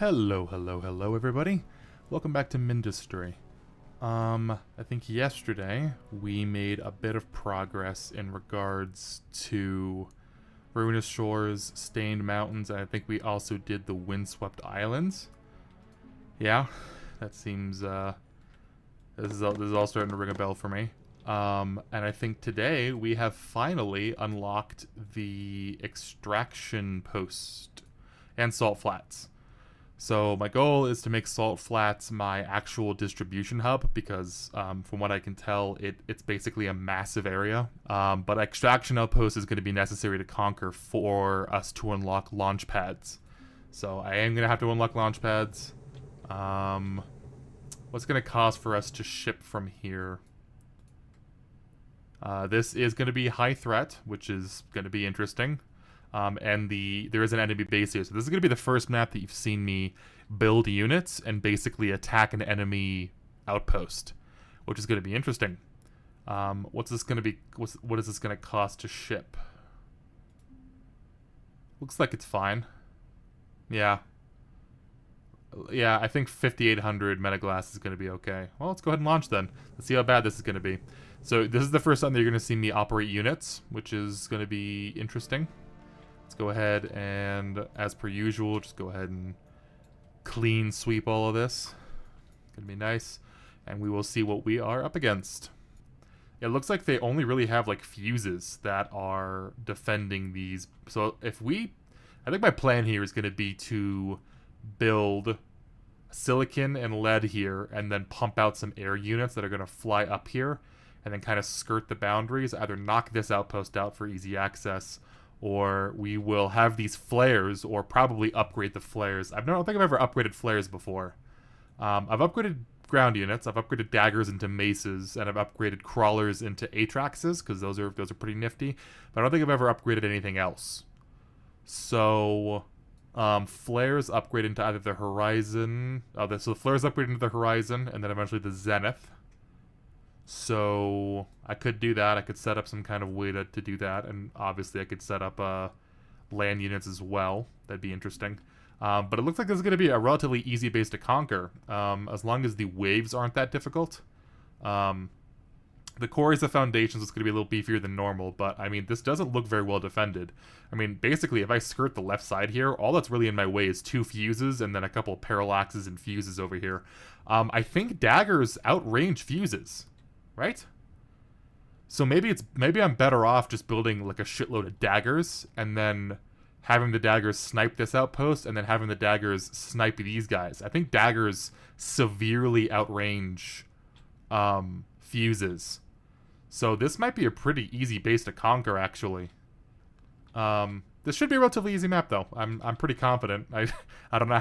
Hello everybody. Welcome back to Mindustry. I think yesterday we made a bit of progress in regards to Ruinous Shores, Stained Mountains, and I think we also did the Windswept Islands. Yeah, that seems, this is all starting to ring a bell for me. And I think today we have finally unlocked the extraction post and salt flats. So my goal is to make Salt Flats my actual distribution hub because from what I can tell, it's basically a massive area. But Extraction Outpost is going to be necessary to conquer for us to unlock launch pads. So I am going to have to unlock launch pads. What's going to cost for us to ship from here? This is going to be high threat, which is going to be interesting. And there is an enemy base here. So this is going to be the first map that you've seen me build units and basically attack an enemy outpost, which is going to be interesting. What's this going to be? What is this going to cost to ship? Looks like it's fine. Yeah. Yeah, I think 5,800 metaglass is going to be okay. Well, let's go ahead and launch then. Let's see how bad this is going to be. So this is the first time that you're going to see me operate units, which is going to be interesting. Let's go ahead and, as per usual, just go ahead and clean sweep all of this. Gonna be nice. And we will see what we are up against. It looks like they only really have, like, fuses that are defending these. So I think my plan here is going to be to build silicon and lead here and then pump out some air units that are going to fly up here and then kind of skirt the boundaries. Either knock this outpost out for easy access, or we will have these flares, or probably upgrade the flares. I don't think I've ever upgraded flares before. I've upgraded ground units, I've upgraded daggers into maces, and I've upgraded crawlers into Atraxes, because those are pretty nifty. But I don't think I've ever upgraded anything else. So, flares upgrade into either the horizon. So the flares upgrade into the horizon, and then eventually the zenith. So I could do that. I could set up some kind of way to do that, and obviously I could set up land units as well. That'd be interesting. But it looks like this is going to be a relatively easy base to conquer, as long as the waves aren't that difficult. The core is the foundations. It's going to be a little beefier than normal, but I mean, this doesn't look very well defended. I mean, basically, if I skirt the left side here, all that's really in my way is 2 fuses and then a couple parallaxes and fuses over here. I think daggers outrange fuses. Right? So maybe I'm better off just building like a shitload of daggers and then having the daggers snipe this outpost and then having the daggers snipe these guys. I think daggers severely outrange fuses. So this might be a pretty easy base to conquer, actually. This should be a relatively easy map, though. I'm pretty confident. I don't know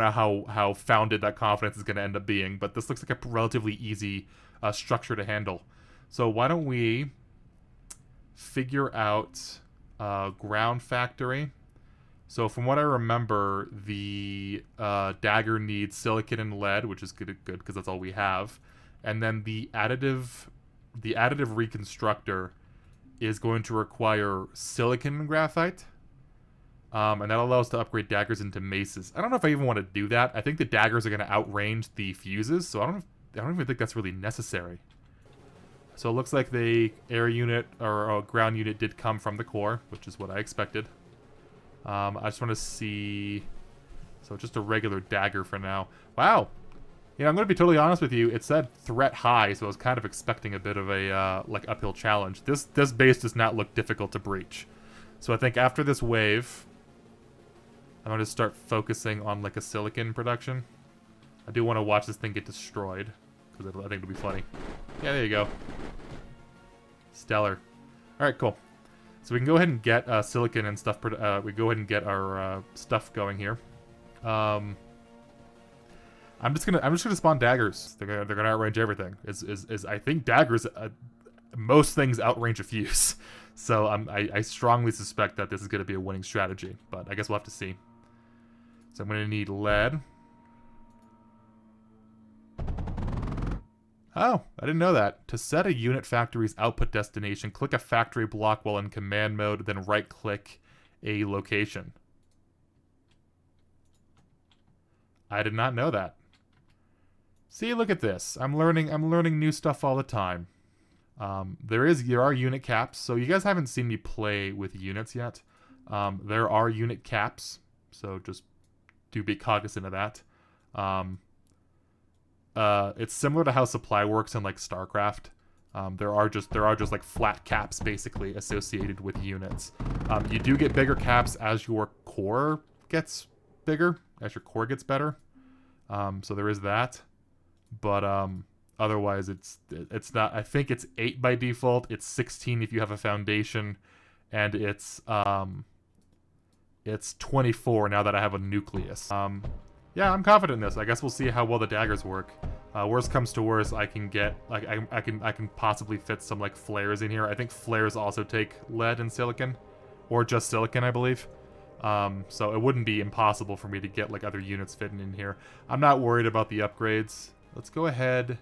how founded that confidence is going to end up being, but this looks like a relatively easy structure to handle. So why don't we figure out ground factory? So from what I remember, the dagger needs silicon and lead, which is good because that's all we have, and then the additive reconstructor is going to require silicon and graphite. And that allows us to upgrade daggers into maces. I don't know if I even want to do that. I think the daggers are going to outrange the fuses, so I don't even think that's really necessary. So it looks like the air unit or ground unit did come from the core, which is what I expected. I just want to see. So just a regular dagger for now. Wow. Yeah, I'm going to be totally honest with you. It said threat high, so I was kind of expecting a bit of a like uphill challenge. This base does not look difficult to breach. So I think after this wave, I'm going to start focusing on like a silicon production. I do want to watch this thing get destroyed, because I think it'll be funny. Yeah, there you go. Stellar. Alright, cool. So we can go ahead and get silicon and stuff. We go ahead and get our stuff going here. I'm just gonna spawn daggers. They're gonna outrange everything. I think daggers, most things outrange a fuse. So I strongly suspect that this is gonna be a winning strategy. But I guess we'll have to see. So I'm gonna need lead. Oh, I didn't know that. To set a unit factory's output destination, click a factory block while in command mode, then right-click a location. I did not know that. See, look at this. I'm learning new stuff all the time. There are unit caps, so you guys haven't seen me play with units yet. There are unit caps, so just do be cognizant of that. It's similar to how supply works in like StarCraft. There are just like flat caps basically associated with units. You do get bigger caps as your core gets bigger, as your core gets better. So there is that, but otherwise it's not. I think it's 8 by default. It's 16 if you have a foundation, and it's 24 now that I have a nucleus. Yeah, I'm confident in this. I guess we'll see how well the daggers work. Worst comes to worst, I can get like I can possibly fit some like flares in here. I think flares also take lead and silicon, or just silicon, I believe. So it wouldn't be impossible for me to get like other units fitting in here. I'm not worried about the upgrades. Let's go ahead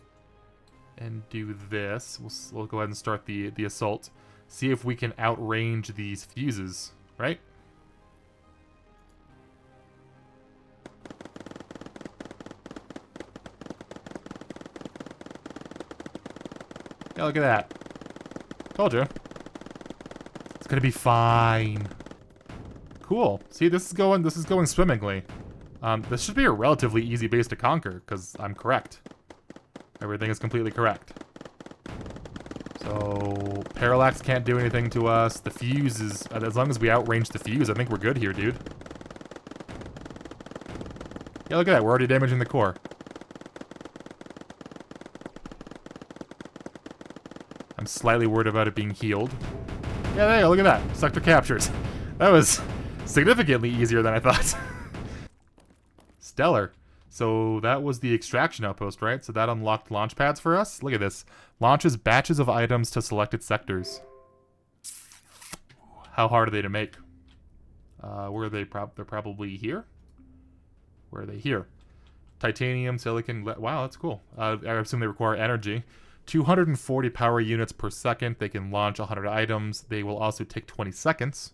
and do this. We'll go ahead and start the assault. See if we can outrange these fuses, right? Yeah, look at that. Told you. It's gonna be fine. Cool. See, this is going swimmingly. This should be a relatively easy base to conquer, because I'm correct. Everything is completely correct. So, Parallax can't do anything to us. The fuse is... As long as we outrange the fuse, I think we're good here, dude. Yeah, look at that. We're already damaging the core. I'm slightly worried about it being healed. Yeah, there you go. Look at that. Sector captures. That was significantly easier than I thought. Stellar. So that was the extraction outpost, right? So that unlocked launch pads for us. Look at this. Launches batches of items to selected sectors. How hard are they to make? Where are they? They're probably here? Where are they? Here. Titanium, silicon... Wow, that's cool. I assume they require energy. 240 power units per second. They can launch 100 items. They will also take 20 seconds.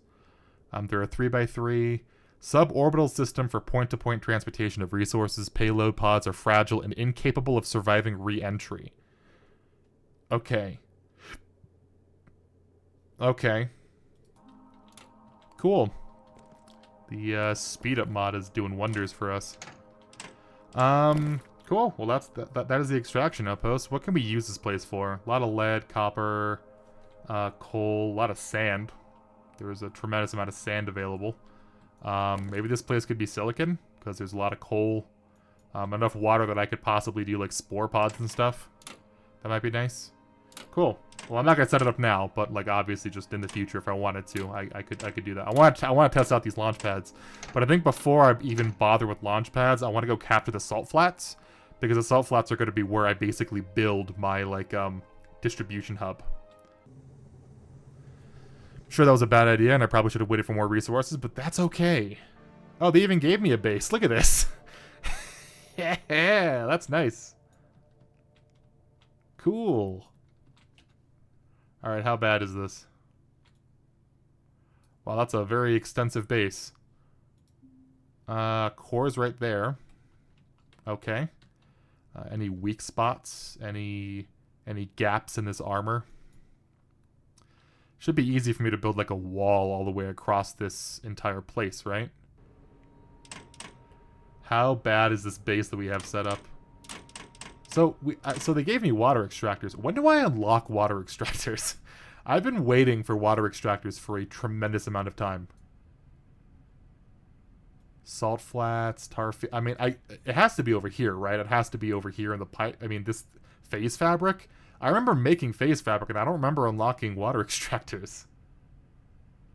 They're a 3x3 suborbital system for point-to-point transportation of resources. Payload pods are fragile and incapable of surviving re-entry. Okay. Okay. Cool. The speed-up mod is doing wonders for us. Cool. Well, that is the extraction outpost. What can we use this place for? A lot of lead, copper, coal, a lot of sand. There's a tremendous amount of sand available. Maybe this place could be silicon, because there's a lot of coal. Enough water that I could possibly do like spore pods and stuff. That might be nice. Cool. Well, I'm not gonna set it up now, but like obviously just in the future if I wanted to, I could do that. I want to test out these launch pads, but I think before I even bother with launch pads, I want to go capture the salt flats, because the salt flats are going to be where I basically build my like distribution hub. Sure, that was a bad idea, and I probably should have waited for more resources, but that's okay. Oh, they even gave me a base. Look at this. Yeah, that's nice. Cool. Alright, how bad is this? Wow, that's a very extensive base. Core's right there. Okay. Any weak spots? Any gaps in this armor? Should be easy for me to build like a wall all the way across this entire place, right? How bad is this base that we have set up? So they gave me water extractors. When do I unlock water extractors? I've been waiting for water extractors for a tremendous amount of time. Salt flats, tar... I mean, it has to be over here, right? It has to be over here in the pipe. I mean, this phase fabric... I remember making phase fabric, and I don't remember unlocking water extractors.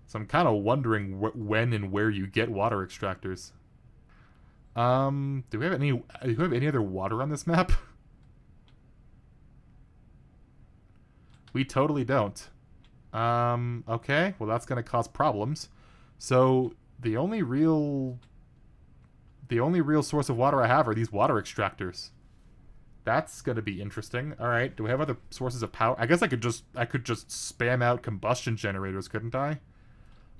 So I'm kind of wondering when and where you get water extractors. Do we have any other water on this map? We totally don't. Okay. Well, that's going to cause problems. So the only real source of water I have are these water extractors. That's going to be interesting. All right. Do we have other sources of power? I guess I could just spam out combustion generators, couldn't I?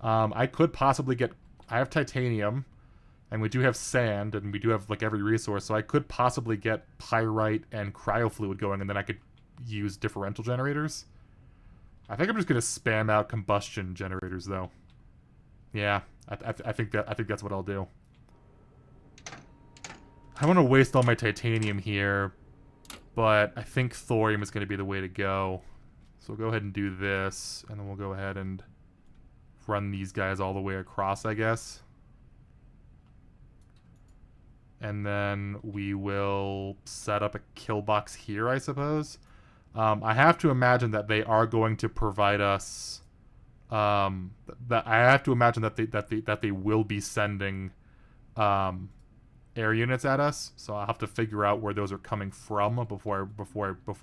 I could possibly get... I have titanium. And we do have sand, and we do have, like, every resource, so I could possibly get pyrite and cryofluid going, and then I could use differential generators. I think I'm just gonna spam out combustion generators, though. Yeah, I think that's what I'll do. I want to waste all my titanium here, but I think thorium is going to be the way to go. So we'll go ahead and do this, and then we'll go ahead and run these guys all the way across, I guess. And then we will set up a kill box here, I suppose. I have to imagine that they are going to provide us. That I have to imagine that they will be sending air units at us. So I'll have to figure out where those are coming from before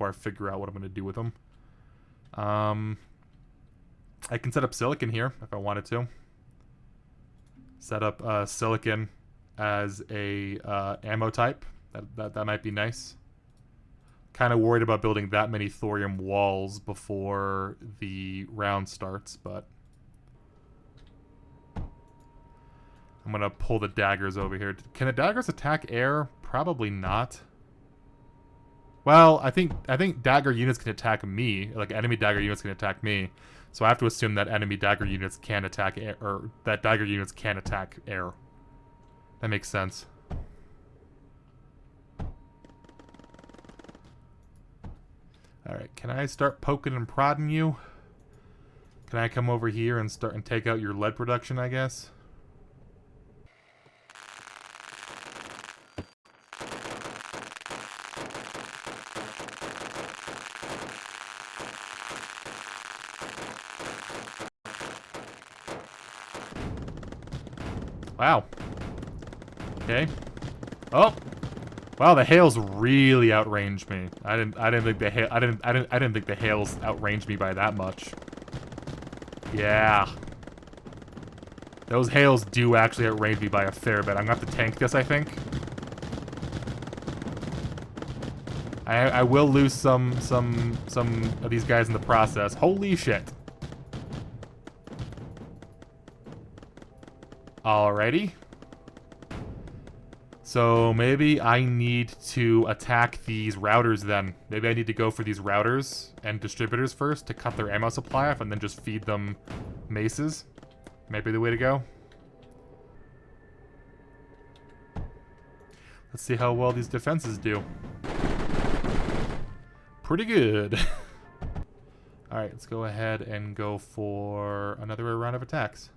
I figure out what I'm going to do with them. I can set up silicon here if I wanted to. Set up silicon as a ammo type. That might be nice. Kind of worried about building that many thorium walls before the round starts, but I'm gonna pull the daggers over here. Can the daggers attack air? Probably not. Well, I think dagger units can attack me. Like, enemy dagger units can attack me. So I have to assume that enemy dagger units can attack air, or that dagger units can attack air. That makes sense. Alright, can I start poking and prodding you? Can I come over here and start and take out your lead production, I guess? Wow. Okay. Oh! Wow, the hails really outranged me. I didn't think the hails outranged me by that much. Yeah. Those hails do actually outrange me by a fair bit. I'm gonna have to tank this, I think. I will lose some of these guys in the process. Holy shit. Alrighty. So maybe I need to attack these routers then. Maybe I need to go for these routers and distributors first to cut their ammo supply off and then just feed them maces. Maybe the way to go. Let's see how well these defenses do. Pretty good. Alright, let's go ahead and go for another round of attacks.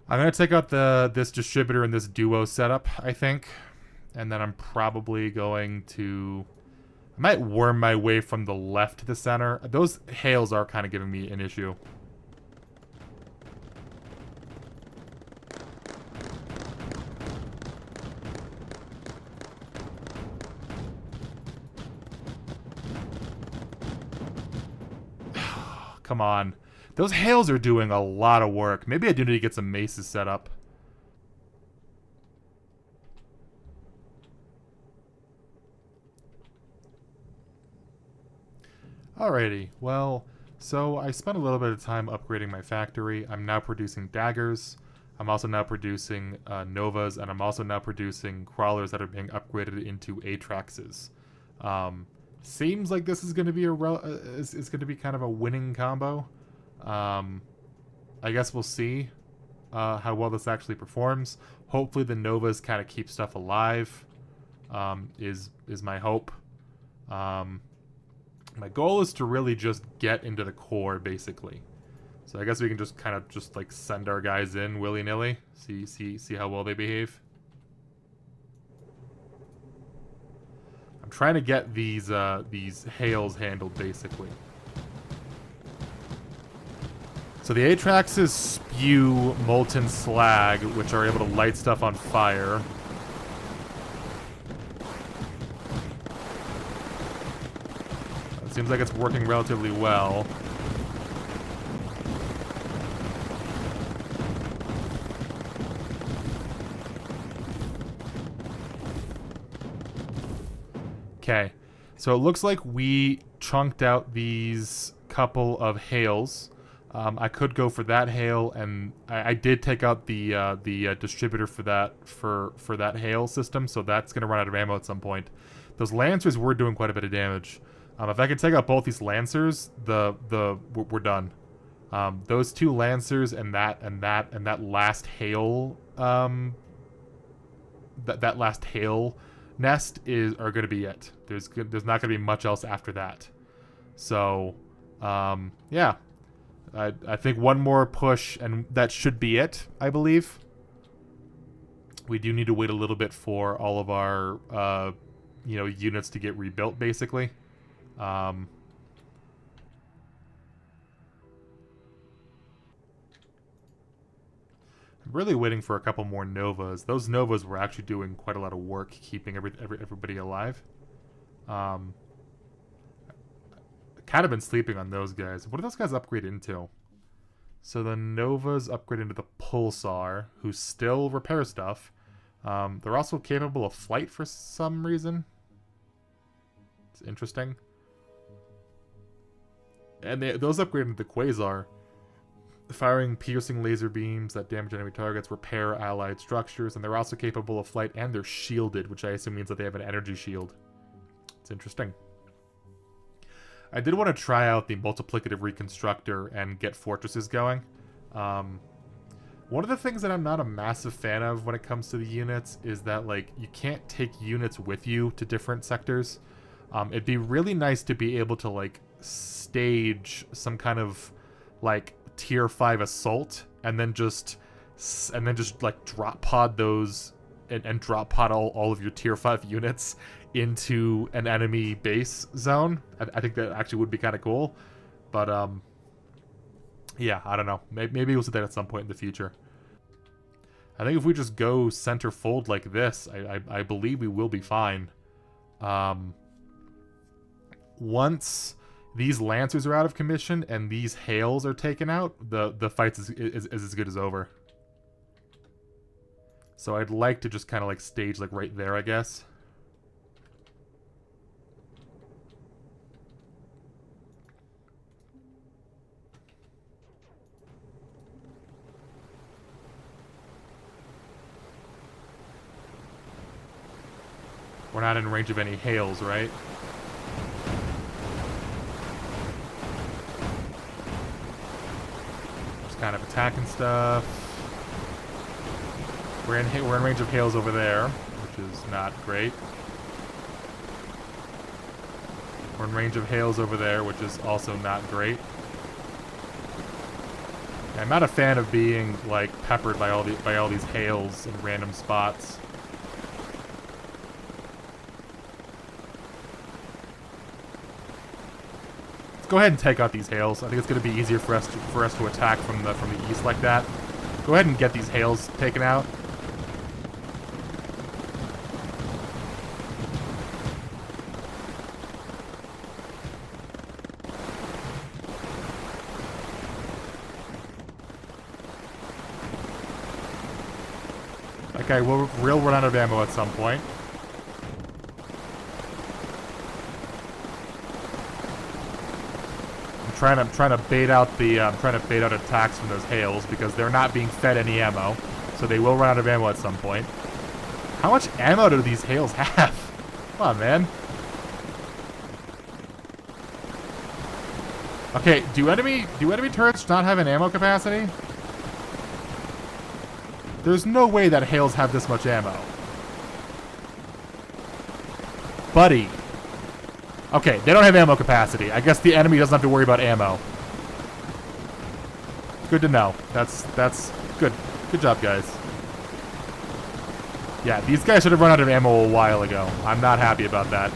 I'm going to take out this distributor and this duo setup, I think. And then I'm probably going to... I might worm my way from the left to the center. Those hails are kind of giving me an issue. Come on. Those hails are doing a lot of work. Maybe I do need to get some maces set up. Alrighty, well, so I spent a little bit of time upgrading my factory. I'm now producing daggers. I'm also now producing Novas, and I'm also now producing crawlers that are being upgraded into Atraxes. Seems like this is going to be is going to be kind of a winning combo. I guess we'll see how well this actually performs. Hopefully the Novas kind of keep stuff alive, is my hope. My goal is to really just get into the core, basically. So I guess we can just kind of just like send our guys in willy-nilly, see how well they behave. I'm trying to get these hails handled, basically. So the Atraxes spew molten slag, which are able to light stuff on fire. It seems like it's working relatively well. Okay, so it looks like we chunked out these couple of hails. I could go for that hail, and I did take out the distributor for that hail system, so that's gonna run out of ammo at some point. Those lancers were doing quite a bit of damage. If I could take out both these lancers, we're done. Those two lancers and that last hail that last hail nest are gonna be it. There's not gonna be much else after that. So yeah. I think one more push, and that should be it, I believe. We do need to wait a little bit for all of our, units to get rebuilt, basically. I'm really waiting for a couple more Novas. Those Novas were actually doing quite a lot of work keeping everybody alive. Kind of been sleeping on those guys. What do those guys upgrade into? So the Novas upgrade into the Pulsar, who still repair stuff. They're also capable of flight for some reason. It's interesting. And those upgrade into the Quasar, firing piercing laser beams that damage enemy targets, repair allied structures, and they're also capable of flight, and they're shielded, which I assume means that they have an energy shield. It's interesting. I did want to try out the multiplicative reconstructor and get fortresses going. One of the things that I'm not a massive fan of when it comes to the units is that, like, you can't take units with you to different sectors. It'd be really nice to be able to, like, stage some kind of, like, tier 5 assault and then just like drop pod those and drop pod all of your tier 5 units into an enemy base zone. I think that actually would be kind of cool. But, yeah, I don't know. Maybe we'll see that at some point in the future. I think if we just go center fold like this, I believe we will be fine. Once these Lancers are out of commission and these Hails are taken out, the fight is as good as over. So I'd like to just kind of like stage like right there, I guess. We're not in range of any Hails, right? Just kind of attacking stuff. We're in range of Hails over there, which is not great. We're in range of Hails over there, which is also not great. I'm not a fan of being like peppered by all these Hails in random spots. Let's go ahead and take out these Hails. I think it's going to be easier for us to attack from the east like that. Go ahead and get these Hails taken out. Okay, we'll run out of ammo at some point. I'm trying to bait out attacks from those Hails because they're not being fed any ammo, so they will run out of ammo at some point. How much ammo do these Hails have? Come on, man. Okay, do enemy turrets not have an ammo capacity? There's no way that Hails have this much ammo. Buddy. Okay, they don't have ammo capacity. I guess the enemy doesn't have to worry about ammo. Good to know. That's good. Good job, guys. Yeah, these guys should have run out of ammo a while ago. I'm not happy about that.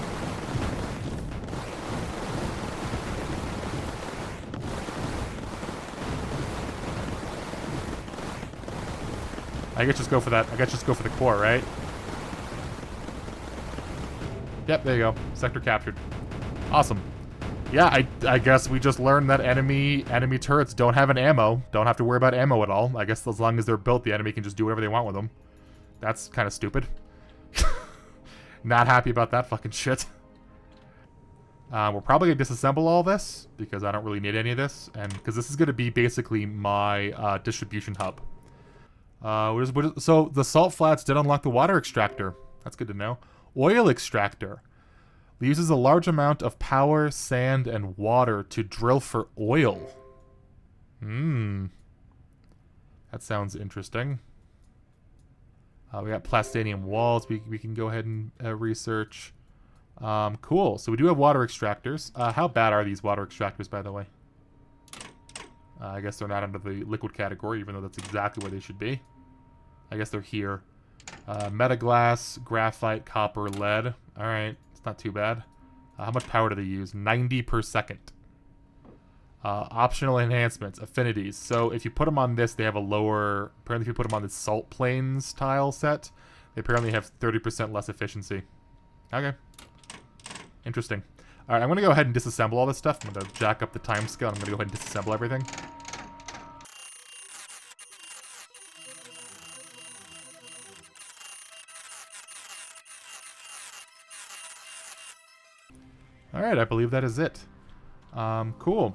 I guess just go for that. I guess just go for the core, right? Yep, there you go. Sector captured. Awesome. Yeah, I guess we just learned that enemy turrets don't have an ammo. Don't have to worry about ammo at all. I guess as long as they're built, the enemy can just do whatever they want with them. That's kind of stupid. Not happy about that fucking shit. We're probably going to disassemble all this, because I don't really need any of this, and because this is going to be basically my distribution hub. So the salt flats did unlock the water extractor. That's good to know. Oil extractor. It uses a large amount of power, sand, and water to drill for oil. That sounds interesting. We got plastanium walls we can go ahead and research. Cool. So we do have water extractors. How bad are these water extractors, by the way? I guess they're not under the liquid category, even though that's exactly where they should be. I guess they're here. Metaglass, graphite, copper, lead. Alright, it's not too bad. How much power do they use? 90 per second. Optional enhancements, affinities. So if you put them on this, they have a lower... Apparently if you put them on the salt plains tile set, they apparently have 30% less efficiency. Okay. Interesting. Alright, I'm going to go ahead and disassemble all this stuff. I'm going to jack up the time scale. I'm going to go ahead and disassemble everything. Alright, I believe that is it. Cool.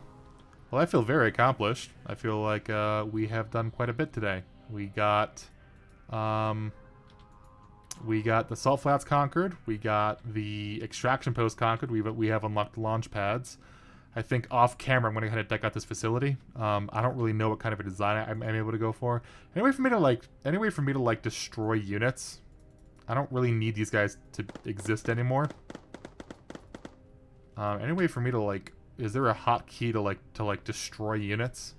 Well, I feel very accomplished. I feel like we have done quite a bit today. We got the salt flats conquered. We got the extraction post conquered. We have unlocked the launch pads. I think off camera I'm going to kind of deck out this facility. I don't really know what kind of a design I'm able to go for. Any way for me to like destroy units? I don't really need these guys to exist anymore. Any way for me to like? Is there a hotkey to destroy units?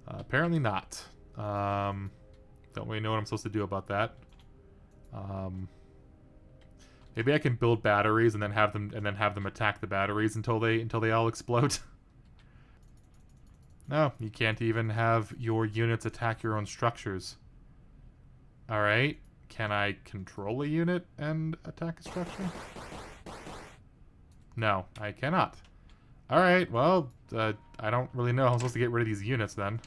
Apparently not. Don't really know what I'm supposed to do about that. Maybe I can build batteries and then have them attack the batteries until they all explode. No, you can't even have your units attack your own structures. All right, can I control a unit and attack a structure? No, I cannot. Alright, well, I don't really know how I'm supposed to get rid of these units then.